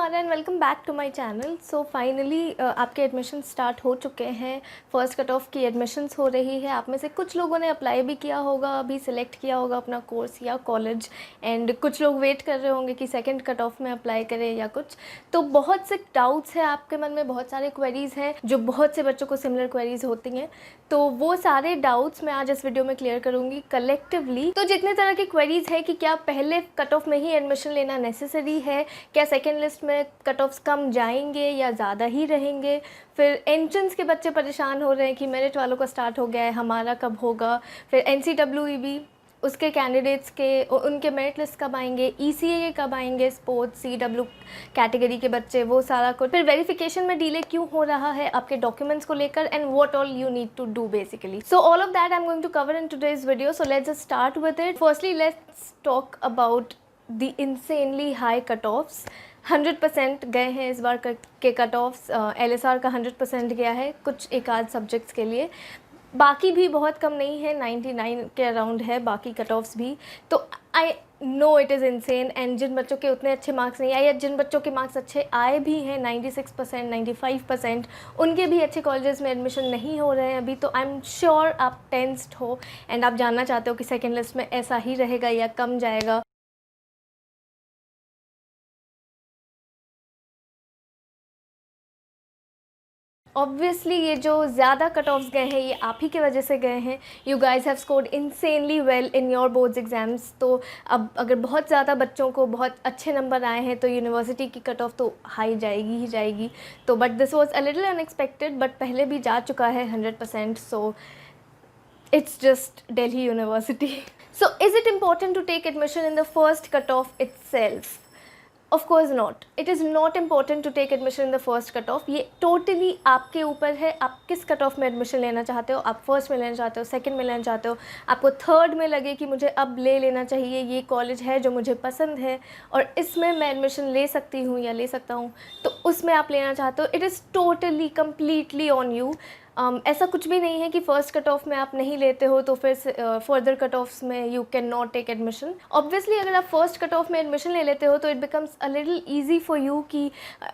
नमस्कार and welcome back to my channel. So finally आपके admission start हो चुके हैं। फर्स्ट कट ऑफ की एडमिशन्स हो रही है। आप में से कुछ लोगों ने अप्लाई भी किया होगा, अभी सिलेक्ट किया होगा अपना कोर्स या कॉलेज, एंड कुछ लोग वेट कर रहे होंगे कि सेकंड कट ऑफ में अप्लाई करें या कुछ। तो बहुत से डाउट्स हैं आपके मन में, बहुत सारे क्वेरीज़ हैं जो बहुत से बच्चों को सिमिलर क्वेरीज़ होती हैं। तो वो सारे डाउट्स मैं आज इस वीडियो में क्लियर करूँगी कलेक्टिवली। तो जितने तरह की क्वेरीज़ है कि क्या पहले कट ऑफ में ही एडमिशन लेना नेसेसरी है, क्या सेकेंड लिस्ट में कट ऑफ्स कम जाएंगे या ज़्यादा ही रहेंगे, फिर एंट्रेंस के बच्चे परेशान हो रहे हैं कि मेरिट वालों का स्टार्ट हो गया है, हमारा कब होगा, फिर NCEE उसके कैंडिडेट्स के उनके मेरिट लिस्ट कब आएंगे, ECA के कब आएंगे, स्पोर्ट्स CW कैटेगरी के बच्चे, वो सारा कुछ, फिर वेरिफिकेशन में डिले क्यों हो रहा है आपके डॉक्यूमेंट्स को लेकर, and what all you need to do basically. So all of that I am going to cover in today's video. So let's just start with it. Firstly let's talk about the insanely high cut offs. 100% गए हैं इस बार के cut offs. LSR का 100% गया है, कुछ एक आध सब्जेक्ट्स के लिए, बाकी भी बहुत कम नहीं है, 99 के अराउंड है बाकी कट ऑफ्स भी। तो I know it is insane. And जिन बच्चों के उतने अच्छे मार्क्स नहीं आए या जिन बच्चों के मार्क्स अच्छे आए भी हैं, 96% 95%, उनके भी अच्छे कॉलेजेस में एडमिशन नहीं हो रहे हैं अभी। तो आई एम श्योर आप टेंस्ड हो एंड आप जानना चाहते हो कि सेकेंड लिस्ट में ऐसा ही रहेगा या कम जाएगा। ऑब्वियसली ये जो ज़्यादा कट ऑफ्स गए हैं ये आप ही की वजह से गए हैं। You guys have scored insanely well in your boards exams. तो अब अगर बहुत ज़्यादा बच्चों को बहुत अच्छे नंबर आए हैं तो यूनिवर्सिटी की कट ऑफ तो हाई जाएगी ही जाएगी। तो but this was a little unexpected, but पहले भी जा चुका है 100%। सो it's just Delhi University. So is it important to take admission in the first cutoff itself? Of course not. It is not important to take admission in the first cutoff. ये totally आपके ऊपर है, आप किस cutoff में admission लेना चाहते हो। आप first में लेना चाहते हो, second में लेना चाहते हो, आपको third में लगे कि मुझे अब ले लेना चाहिए, ये college है जो मुझे पसंद है और इसमें मैं admission ले सकती हूँ या ले सकता हूँ, तो उसमें आप लेना चाहते हो। It is totally completely on you. ऐसा कुछ भी नहीं है कि फ़र्स्ट कट ऑफ में आप नहीं लेते हो तो फिर फर्दर कट ऑफ्स में you can not take admission. Obviously अगर आप फर्स्ट कट ऑफ में एडमिशन ले लेते हो तो it becomes a little easy for you कि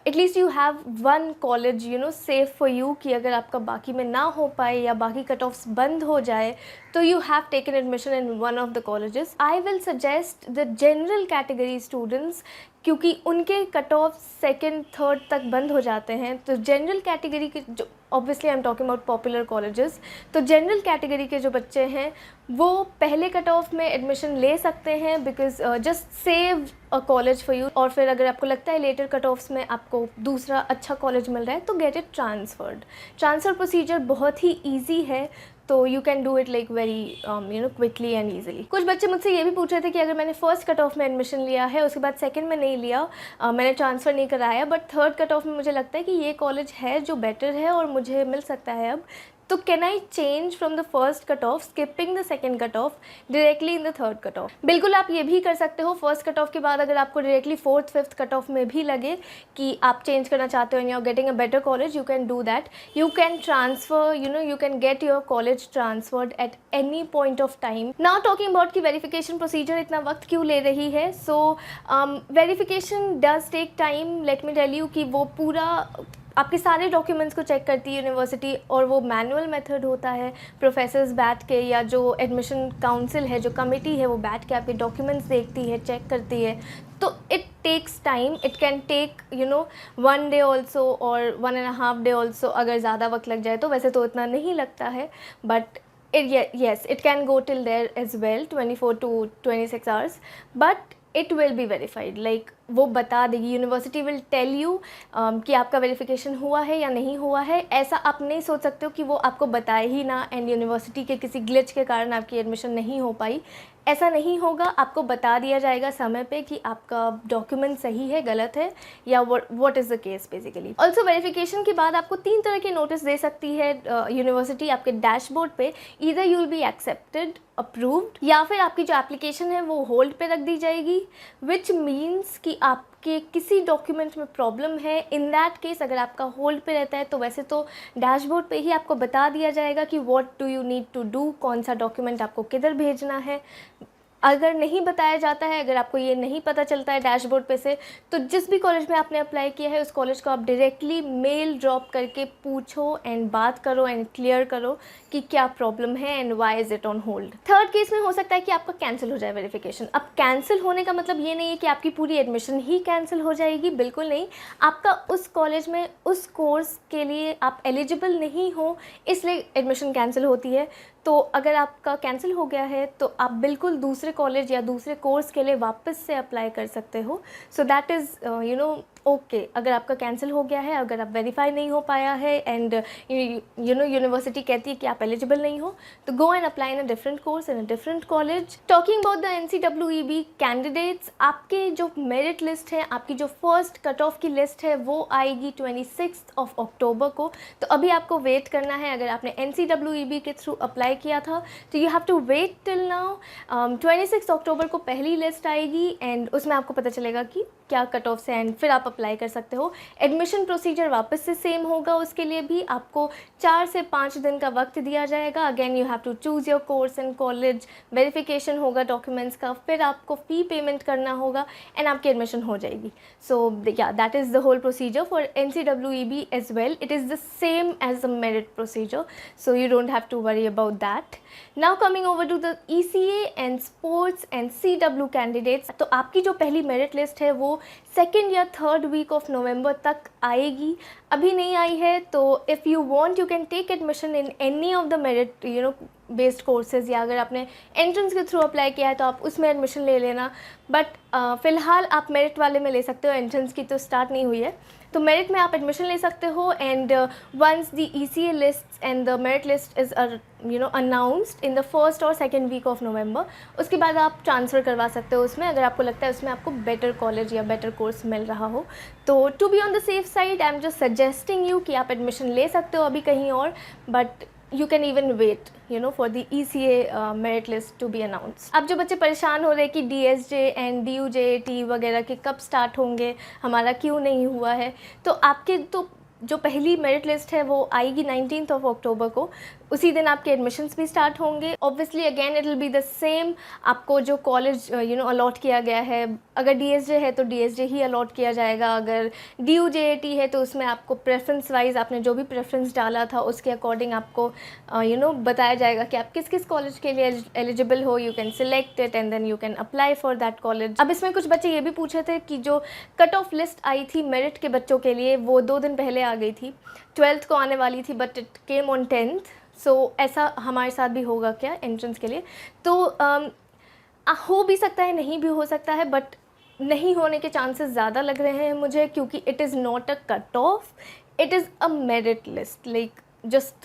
at least you have one college safe for you, कि अगर आपका बाकी में ना हो पाए या बाकी कट ऑफ्स बंद हो जाए तो you have taken admission in one of the colleges. I will suggest the general category students, क्योंकि उनके कट ऑफ सेकेंड थर्ड तक बंद हो जाते हैं। तो जनरल कैटेगरी के जो, obviously I am talking about popular colleges, तो जनरल कैटेगरी के जो बच्चे हैं वो पहले कट ऑफ में एडमिशन ले सकते हैं, because just save a college for you. और फिर अगर आपको लगता है लेटर कट ऑफ्स में आपको दूसरा अच्छा कॉलेज मिल रहा है तो get it transferred. Transfer procedure बहुत ही ईजी है, तो you can do it like very quickly and easily. कुछ बच्चे मुझसे ये भी पूछ रहे थे कि अगर मैंने फर्स्ट कट ऑफ में एडमिशन लिया है, उसके बाद सेकंड में नहीं लिया, मैंने ट्रांसफ़र नहीं कराया, बट थर्ड कट ऑफ में मुझे लगता है कि ये कॉलेज है जो बेटर है और मुझे मिल सकता है अब, तो can I change from the first cut of skipping the second cut off directly in the third cut off. बिल्कुल आप ये भी कर सकते हो। फर्स्ट कट ऑफ के बाद अगर आपको directly fourth fifth cut off में भी लगे कि आप चेंज करना चाहते हो and you are getting a better college, you can do that. You can transfer, you can get your college transferred at any point of time. Now talking about कि verification procedure इतना वक्त क्यों ले रही है। So verification does take time. Let me tell you कि वो पूरा आपके सारे डॉक्यूमेंट्स को चेक करती है यूनिवर्सिटी, और वो मैनुअल मेथड होता है। प्रोफेसर्स बैठ के या जो एडमिशन काउंसिल है, जो कमेटी है, वो बैठ के आपके डॉक्यूमेंट्स देखती है, चेक करती है। तो it takes time. It can take 1 day also और 1.5 डे ऑल्सो, अगर ज़्यादा वक्त लग जाए तो। वैसे तो इतना नहीं लगता है, but yes, it can go till there as well, 24 to 26 hours, but it will be verified. Like वो बता देगी, यूनिवर्सिटी विल टेल यू कि आपका वेरिफिकेशन हुआ है या नहीं हुआ है। ऐसा आप नहीं सोच सकते हो कि वो आपको बताए ही ना एंड यूनिवर्सिटी के किसी ग्लिच के कारण आपकी एडमिशन नहीं हो पाई। ऐसा नहीं होगा, आपको बता दिया जाएगा समय पे कि आपका डॉक्यूमेंट सही है, गलत है, या what is the case basically. Also verification के बाद आपको 3 तरह के नोटिस दे सकती है यूनिवर्सिटी आपके डैशबोर्ड पे। Either you will be accepted, approved, या फिर आपकी जो एप्लीकेशन है वो होल्ड पे रख दी जाएगी, विच मीन्स कि आपके किसी डॉक्यूमेंट में प्रॉब्लम है। इन दैट केस अगर आपका होल्ड पे रहता है तो वैसे तो डैशबोर्ड पे ही आपको बता दिया जाएगा कि what do you need to do, कौन सा डॉक्यूमेंट आपको किधर भेजना है। अगर नहीं बताया जाता है, अगर आपको ये नहीं पता चलता है डैशबोर्ड पे से, तो जिस भी कॉलेज में आपने अप्लाई किया है उस कॉलेज को आप डायरेक्टली मेल ड्रॉप करके पूछो एंड बात करो एंड क्लियर करो कि क्या प्रॉब्लम है and why is it on hold. Third case में हो सकता है कि आपका कैंसिल हो जाए वेरिफिकेशन। अब कैंसिल होने का मतलब ये नहीं है कि आपकी पूरी एडमिशन ही कैंसिल हो जाएगी, बिल्कुल नहीं। आपका उस कॉलेज में उस कोर्स के लिए आप एलिजिबल नहीं हो, इसलिए एडमिशन कैंसिल होती है। तो अगर आपका कैंसिल हो गया है तो आप बिल्कुल दूसरे कॉलेज या दूसरे कोर्स के लिए वापस से अप्लाई कर सकते हो। So that is okay. अगर आपका कैंसिल हो गया है, अगर आप वेरीफाई नहीं हो पाया है एंड यूनिवर्सिटी कहती है कि आप एलिजिबल नहीं हो, तो go and apply in a different course in a different college. Talking about the NCEE candidates, आपके जो मेरिट लिस्ट है, आपकी जो फर्स्ट कट ऑफ की लिस्ट है वो आएगी 26 अक्टूबर को। तो अभी आपको वेट करना है। अगर आपने NCEE के थ्रू अप्लाई किया था तो you have to wait till now. 26 अक्टूबर को पहली लिस्ट आएगी एंड उसमें आपको पता चलेगा कि क्या कट ऑफ है एंड फिर आप अप्लाई कर सकते हो। एडमिशन प्रोसीजर वापस से सेम होगा, उसके लिए भी आपको 4 से 5 दिन का वक्त दिया जाएगा। Again you have to choose your course and college, verification होगा डॉक्यूमेंट्स का, फिर आपको फ़ी पेमेंट करना होगा एंड आपकी एडमिशन हो जाएगी। सो या that is the whole procedure for NCEE as well. It is the same as the merit procedure, so you don't have to worry about that. Now coming over to the ECA and sports and CW candidates, तो आपकी जो पहली merit list है वो 2nd या 3rd week of November तक आएगी। अभी नहीं आई है तो if you want you can take admission in any of the merit based courses, या अगर आपने एंट्रेंस के थ्रू अप्लाई किया है तो आप उसमें एडमिशन ले लेना। बट फ़िलहाल आप मेरिट वाले में ले सकते हो, एंट्रेंस की तो स्टार्ट नहीं हुई है। तो मेरिट में आप एडमिशन ले सकते हो and once the ECA list and the merit list is announced in the 1st और 2nd वीक ऑफ नवंबर, उसके बाद आप ट्रांसफ़र करवा सकते हो उसमें, अगर आपको लगता है उसमें आपको बेटर कॉलेज या बेटर कोर्स मिल रहा हो। तो to be on the safe side I am just suggesting you कि आप एडमिशन ले सकते हो अभी कहीं और, but you can even wait for the ECA merit list to be announced. अब जो बच्चे परेशान हो रहे हैं कि DSJ and DUJT वगैरह के कब स्टार्ट होंगे, हमारा क्यों नहीं हुआ है, तो आपके तो जो पहली मेरिट लिस्ट है वो आएगी 19 अक्टूबर को। उसी दिन आपके एडमिशन्स भी स्टार्ट होंगे। Obviously again it will be the same. आपको जो कॉलेज अलॉट किया गया है, अगर DSJ है तो DSJ ही अलॉट किया जाएगा, अगर DUJT है तो उसमें आपको प्रेफरेंस वाइज आपने जो भी प्रेफरेंस डाला था उसके अकॉर्डिंग आपको बताया जाएगा कि आप किस किस कॉलेज के लिए एलिजिबल हो। You can select it and then you can apply for that college. अब इसमें कुछ बच्चे ये भी पूछे थे कि जो कट ऑफ लिस्ट आई थी मेरिट के बच्चों के लिए वो 2 दिन पहले आ गई थी, 12th को आने वाली थी but it came on 10th। सो ऐसा हमारे साथ भी होगा क्या एंट्रेंस के लिए? तो हो भी सकता है, नहीं भी हो सकता है, बट नहीं होने के चांसेस ज़्यादा लग रहे हैं मुझे, क्योंकि it is not a cut off, it is a merit list. Like just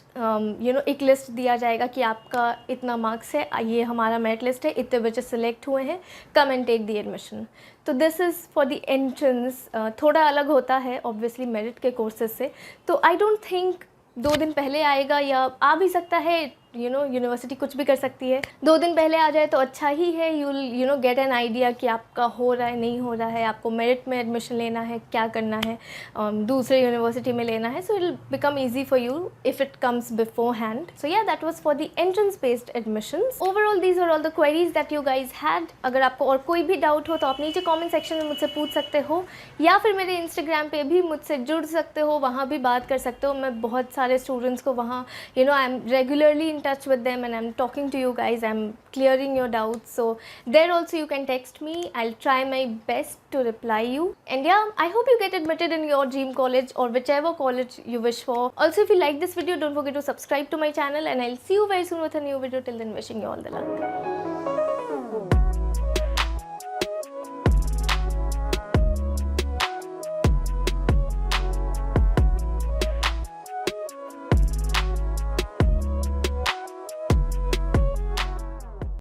एक लिस्ट दिया जाएगा कि आपका इतना मार्क्स है, ये हमारा मेरिट लिस्ट है, इतने बच्चे सिलेक्ट हुए हैं, come and take the admission. तो this is for the entrance. थोड़ा अलग होता है ऑब्वियसली मेरिट के कोर्सेज से। तो आई डोंट थिंक 2 दिन पहले आएगा, या आ भी सकता है, यूनिवर्सिटी कुछ भी कर सकती है। 2 दिन पहले आ जाए तो अच्छा ही है। यू गेट एन आइडिया कि आपका हो रहा है नहीं हो रहा है, आपको मेरिट में एडमिशन लेना है, क्या करना है, दूसरे यूनिवर्सिटी में लेना है। So it will become easy for you if it comes beforehand. So या that was for the entrance based admissions. Overall these are all the queries that you guys had. अगर आपको और कोई भी doubt हो तो आप नीचे कॉमेंट सेक्शन में मुझसे पूछ सकते हो, या फिर मेरे इंस्टाग्राम पे भी मुझसे जुड़ सकते हो, वहाँ भी बात कर सकते हो। मैं बहुत सारे स्टूडेंट्स को वहाँ I am regularly touch with them and I'm talking to you guys, I'm clearing your doubts, so there also you can text me. I'll try my best to reply you, and yeah, I hope you get admitted in your dream college or whichever college you wish for. Also, if you like this video, don't forget to subscribe to my channel and I'll see you very soon with a new video. Till then, wishing you all the luck.